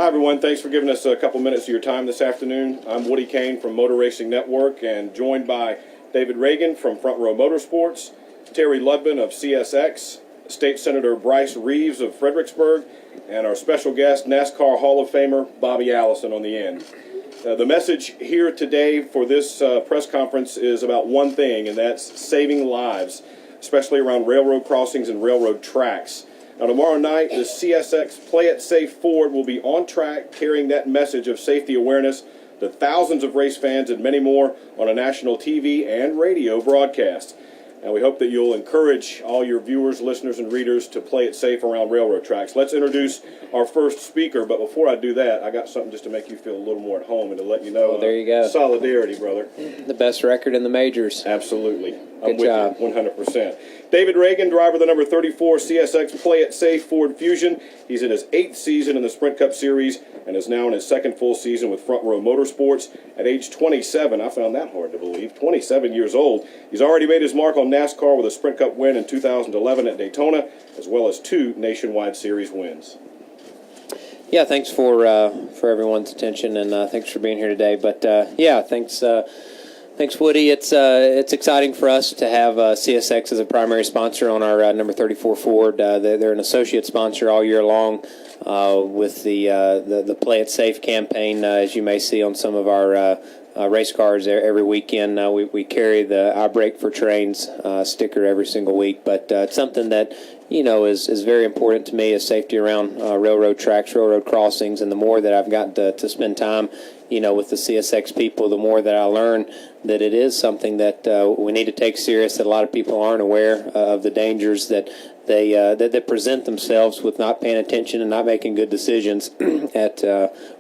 Hi, everyone. Thanks for giving us a couple minutes of your time this afternoon. I'm Woody Kane from Motor Racing Network and joined by David Ragan from Front Row Motorsports, Terry Ludman of CSX, State Senator Bryce Reeves of Fredericksburg, and our special guest, NASCAR Hall of Famer Bobby Allison on the end. The message here today for this press conference is about one thing, and that's saving lives, especially around railroad crossings and railroad tracks. Now, tomorrow night, the CSX Play It Safe Ford will be on track carrying that message of safety awareness to thousands of race fans and many more on a national TV and radio broadcast. And we hope that you'll encourage all your viewers, listeners, and readers to play it safe around railroad tracks. Let's introduce our first speaker, but before I do that, I got something just to make you feel a little more at home and to let you know. Well, there you go. Solidarity, brother. The best record in the majors. Absolutely. Good job. You 100%. David Ragan, driver of the number 34 CSX Play It Safe Ford Fusion. He's in his 8th season in the Sprint Cup Series and is now in his 2nd full season with Front Row Motorsports. At age 27, I found that hard to believe, 27 years old. He's already made his mark on NASCAR with a Sprint Cup win in 2011 at Daytona, as well as 2 Nationwide Series wins. Yeah, thanks for everyone's attention, and thanks for being here today. But yeah, thanks, Woody. It's exciting for us to have CSX as a primary sponsor on our number 34 Ford. They're an associate sponsor all year long with the Play It Safe campaign, as you may see on some of our race cars every weekend. We carry the I Brake for Trains sticker every single week, but it's something that is very important to me, is safety around railroad tracks, railroad crossings, and the more that I've gotten to spend time with the CSX people, the more that I learn that it is something that we need to take serious, that a lot of people aren't aware of the dangers that they present themselves with not paying attention and not making good decisions at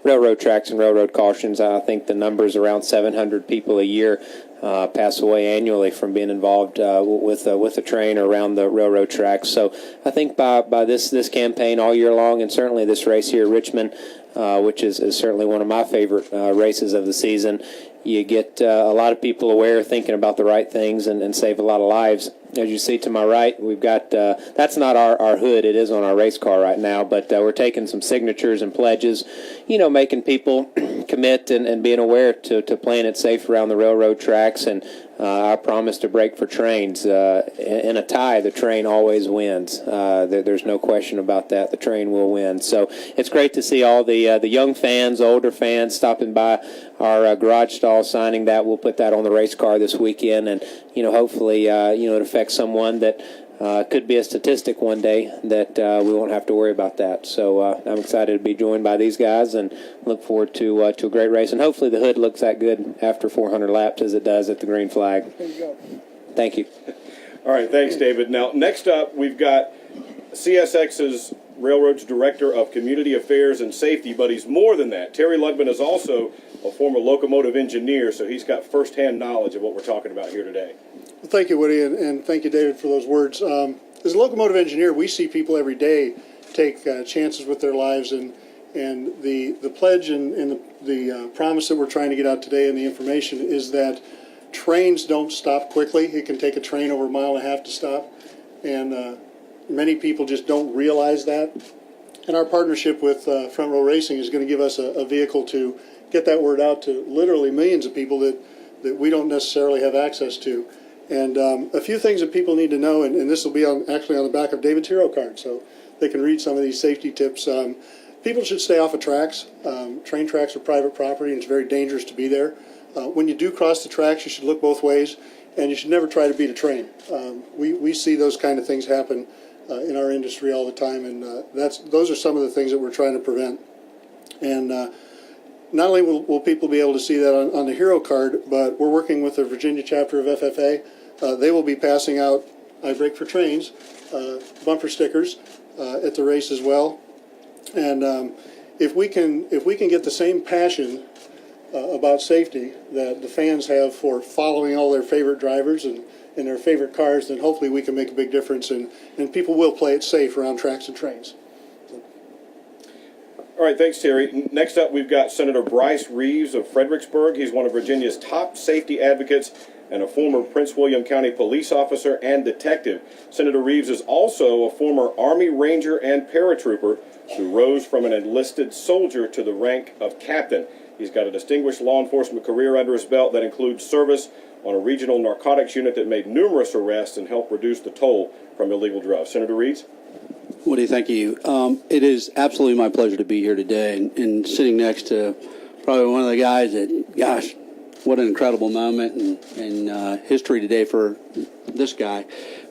railroad tracks and railroad cautions. I think the number is around 700 people a year pass away annually from being involved with a train or around the railroad tracks. So I think by this campaign all year long, and certainly this race here at Richmond, which is certainly one of my favorite races of the season, you get a lot of people aware, thinking about the right things, and save a lot of lives. As you see to my right, we've got, that's not our hood, it is on our race car right now, but we're taking some signatures and pledges, making people commit and being aware to playing it safe around the railroad tracks, and our promise to brake for trains. In a tie, the train always wins. There's no question about that. The train will win. So it's great to see all the young fans, older fans stopping by our garage stall signing that. We'll put that on the race car this weekend, and hopefully it affects someone that could be a statistic one day that we won't have to worry about that. So I'm excited to be joined by these guys and look forward to a great race. And hopefully the hood looks that good after 400 laps as it does at the green flag. There you go. Thank you. All right, thanks, David. Now, next up, we've got CSX's Railroad's Director of Community Affairs and Safety, but he's more than that. Terry Ludman is also a former locomotive engineer, so he's got firsthand knowledge of what we're talking about here today. Well, thank you, Woody, and thank you, David, for those words. As a locomotive engineer, we see people every day take chances with their lives, and the pledge and the promise that we're trying to get out today, and the information, is that trains don't stop quickly. It can take a train over 1.5 miles to stop, and many people just don't realize that. And our partnership with Front Row Racing is going to give us a vehicle to get that word out to literally millions of people that we don't necessarily have access to. And a few things that people need to know, and this will be actually on the back of David's hero card, so they can read some of these safety tips. People should stay off of tracks. Train tracks are private property, and it's very dangerous to be there. When you do cross the tracks, you should look both ways, and you should never try to beat a train. We see those kind of things happen in our industry all the time, and those are some of the things that we're trying to prevent. And not only will people be able to see that on the hero card, but we're working with the Virginia chapter of FFA. They will be passing out I Brake for Trains bumper stickers at the race as well. And if we can get the same passion about safety that the fans have for following all their favorite drivers and their favorite cars, then hopefully we can make a big difference, and people will play it safe around tracks and trains. All right, thanks, Terry. Next up, we've got Senator Bryce Reeves of Fredericksburg. He's one of Virginia's top safety advocates and a former Prince William County police officer and detective. Senator Reeves is also a former Army Ranger and paratrooper who rose from an enlisted soldier to the rank of captain. He's got a distinguished law enforcement career under his belt that includes service on a regional narcotics unit that made numerous arrests and helped reduce the toll from illegal drugs. Senator Reeves? Woody, thank you. It is absolutely my pleasure to be here today and sitting next to probably one of the guys that, gosh, what an incredible moment and history today for this guy.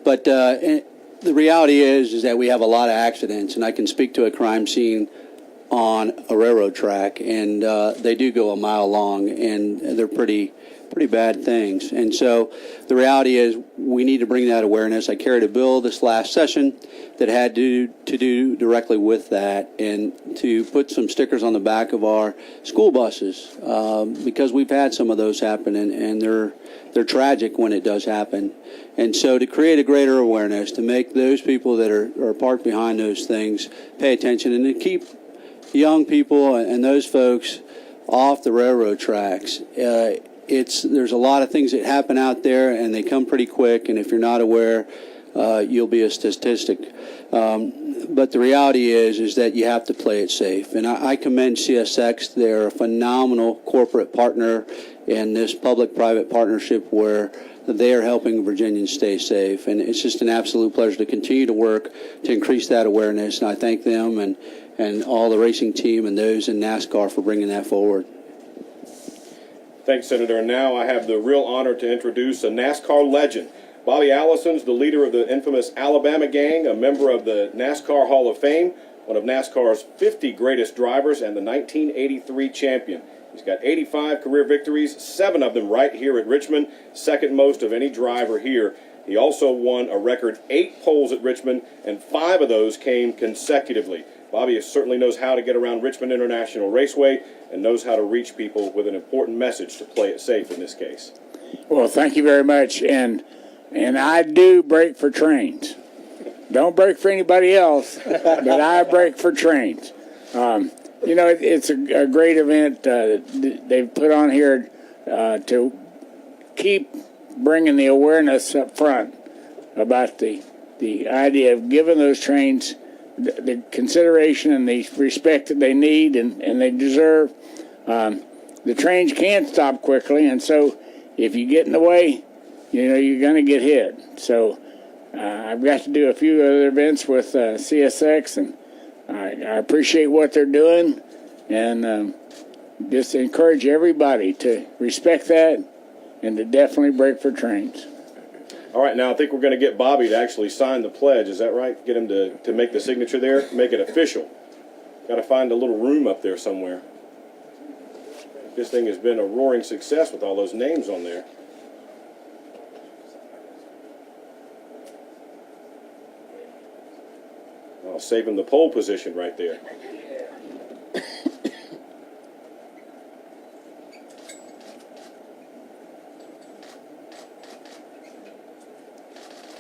But the reality is that we have a lot of accidents, and I can speak to a crime scene on a railroad track, and they do go a mile long, and they're pretty bad things. And so the reality is we need to bring that awareness. I carried a bill this last session that had to do directly with that and to put some stickers on the back of our school buses because we've had some of those happen, and they're tragic when it does happen. And so to create a greater awareness, to make those people that are parked behind those things pay attention, and to keep young people and those folks off the railroad tracks. There's a lot of things that happen out there, and they come pretty quick, and if you're not aware, you'll be a statistic. But the reality is that you have to play it safe. And I commend CSX. They're a phenomenal corporate partner in this public-private partnership where they are helping Virginians stay safe. And it's just an absolute pleasure to continue to work to increase that awareness. And I thank them and all the racing team and those in NASCAR for bringing that forward. Thanks, Senator. And now I have the real honor to introduce a NASCAR legend. Bobby Allison's the leader of the infamous Alabama gang, a member of the NASCAR Hall of Fame, one of NASCAR's 50 greatest drivers, and the 1983 champion. He's got 85 career victories, 7 of them right here at Richmond, second most of any driver here. He also won a record 8 poles at Richmond, and 5 of those came consecutively. Bobby certainly knows how to get around Richmond International Raceway and knows how to reach people with an important message to play it safe in this case. Well, thank you very much. And I do brake for trains. Don't brake for anybody else, but I brake for trains. It's a great event they've put on here to keep bringing the awareness up front about the idea of giving those trains the consideration and the respect that they need and they deserve. The trains can't stop quickly, and so if you get in the way, you're going to get hit. So I've got to do a few other events with CSX, and I appreciate what they're doing, and just encourage everybody to respect that and to definitely brake for trains. All right, now I think we're going to get Bobby to actually sign the pledge. Is that right? Get him to make the signature there, make it official. Got to find a little room up there somewhere. This thing has been a roaring success with all those names on there. Oh, saving the pole position right there.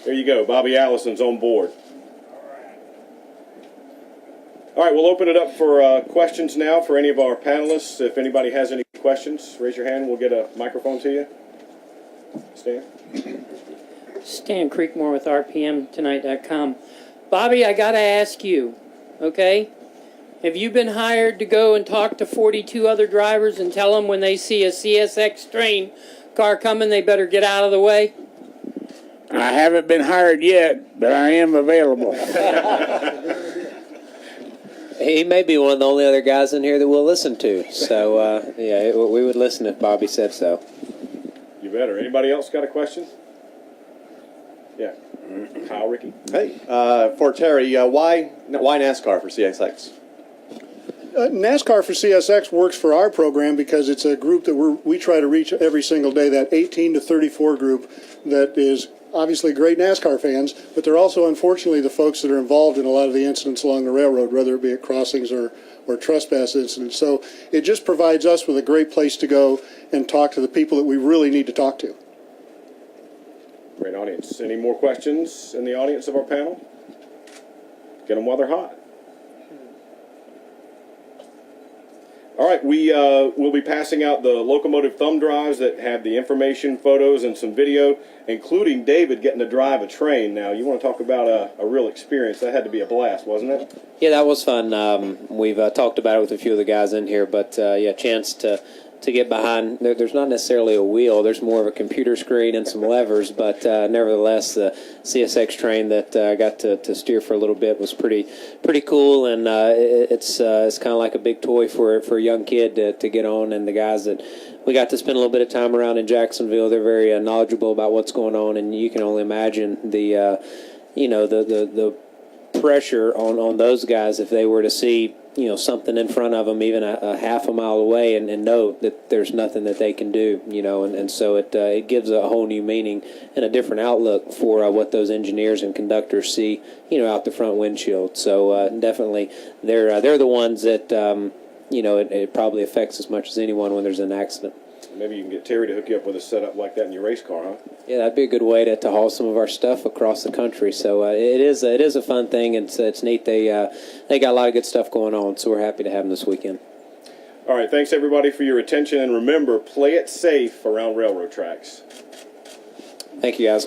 There you go. Bobby Allison's on board. All right, we'll open it up for questions now for any of our panelists. If anybody has any questions, raise your hand. We'll get a microphone to you. Stan? Stan Creekmore with RPMTonight.com. Bobby, I got to ask you, okay? Have you been hired to go and talk to 42 other drivers and tell them when they see a CSX train car coming, they better get out of the way? I haven't been hired yet, but I am available. He may be one of the only other guys in here that we'll listen to. So, we would listen if Bobby said so. You better. Anybody else got a question? Yeah. Kyle, Ricky? Hey, for Terry, why NASCAR for CSX? NASCAR for CSX works for our program because it's a group that we try to reach every single day, that 18 to 34 group that is obviously great NASCAR fans, but they're also, unfortunately, the folks that are involved in a lot of the incidents along the railroad, whether it be at crossings or trespass incidents. So it just provides us with a great place to go and talk to the people that we really need to talk to. Great audience. Any more questions in the audience of our panel? Get them while they're hot. All right, we'll be passing out the locomotive thumb drives that have the information, photos, and some video, including David getting to drive a train. Now, you want to talk about a real experience. That had to be a blast, wasn't it? Yeah, that was fun. We've talked about it with a few of the guys in here, but yeah, chance to get behind. There's not necessarily a wheel. There's more of a computer screen and some levers, but nevertheless, the CSX train that I got to steer for a little bit was pretty cool, and it's kind of like a big toy for a young kid to get on. And the guys that we got to spend a little bit of time around in Jacksonville, they're very knowledgeable about what's going on, and you can only imagine the pressure on those guys if they were to see something in front of them even a half a mile away and know that there's nothing that they can do, and so it gives a whole new meaning and a different outlook for what those engineers and conductors see out the front windshield. So definitely they're the ones that it probably affects as much as anyone when there's an accident. Maybe you can get Terry to hook you up with a setup like that in your race car, huh? Yeah, that'd be a good way to haul some of our stuff across the country. So it is a fun thing, and it's neat. They got a lot of good stuff going on, so we're happy to have them this weekend. All right, thanks everybody for your attention, and remember, play it safe around railroad tracks. Thank you, guys.